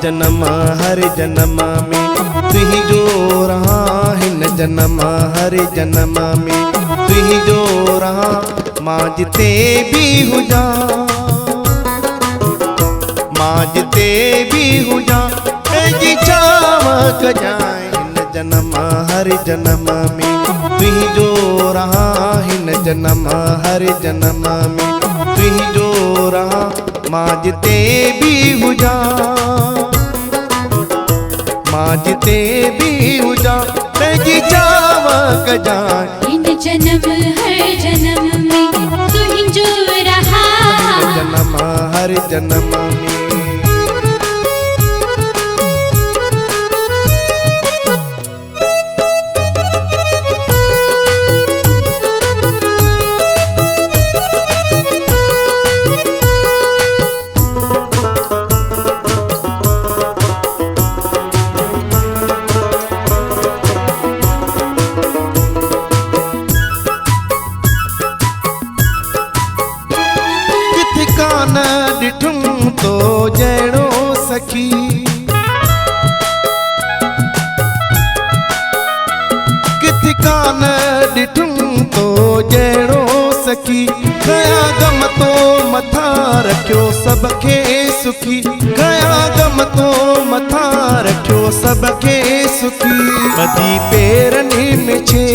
जन्म हर जन्म में तुही जो रहा हिन जन्म हर जन्म में तुही जो रहा मां जिते भी हुजा मां जिते भी हुजा जी चाव कजाए हिन जन्म हर जन्म में तुही जो रहा हिन जन्म हर जन्म में तुही जो रहा मां जिते भी हुजा मां जिते भी हुजा जी चाव कजाए हिन जन्म हर जन्म में तुही जो रहा जन्म हर जन्म में। कान डिठुम तो जड़ो सखी किथ कान डिठुम तो जड़ो सखी गया गम तो मथा रखियो सबके सुखी गया गम तो मथा रखियो सबके सुखी बदी पेरनि में छे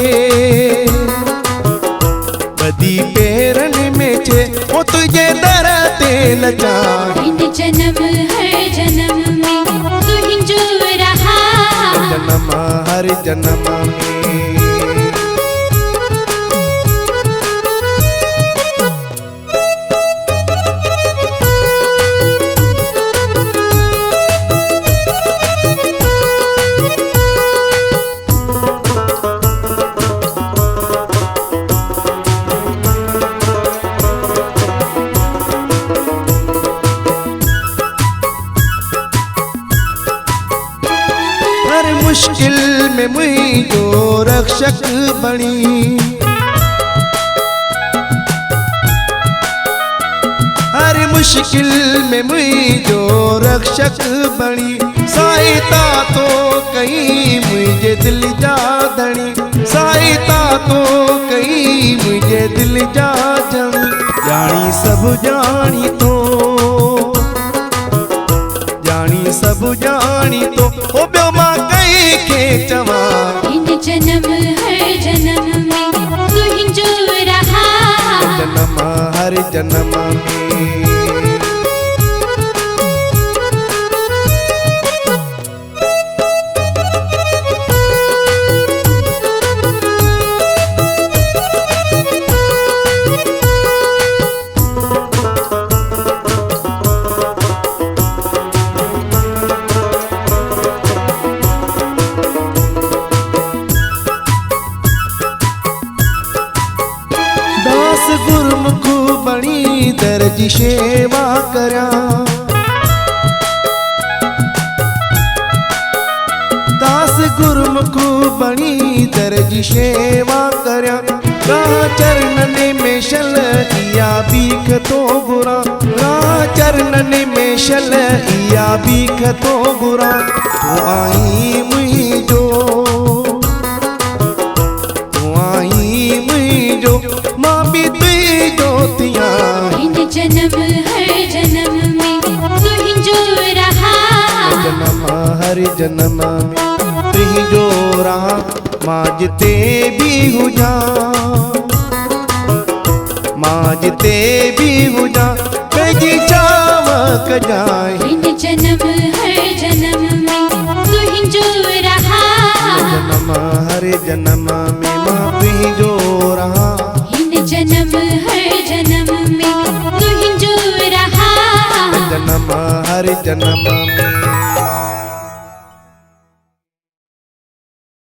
बदी पेरनि में छे ओ तुझे दर तेल जा हिन जन्म हर जन्म में तुही जो रहा जन्म हर जन्म में। मुश्किल में मुझो रक्षक बनी हर मुश्किल में मुझो रक्षक बनी सहायता तो कहीं मुझे दिल जा धनी सहायता तो कहीं मुझे दिल जा जनी जानी सब जानी तो जानी सब जानी तो ओ ब्यो मां के चवा हिन जन्म हर जन्म में तुही जो रहा जन्म हर जन्म में। गुरमुख बणी दर्जी सेवा करया दास गुरमुख बणी दर्जी सेवा करया चरणन में शल इया बीख तो बुरा चरणन में शल इया बीख तो बुरा तू आई मुझो तू आई मुझो मां भी तुई जोतिया हिन जन्म हर जन्म में तुही जो रहा जन्म हर जन्म में तुही जो रहा मां जिते भी हुजा मां जिते भी हुजा कजी चाव कजाए हिन जन्म हर जन्म में तुही जो रहा जन्म हर जन्म में मां तुही जो रहा जन्म हर जन्म में तुही जो रहा जन्म हर जन्म में।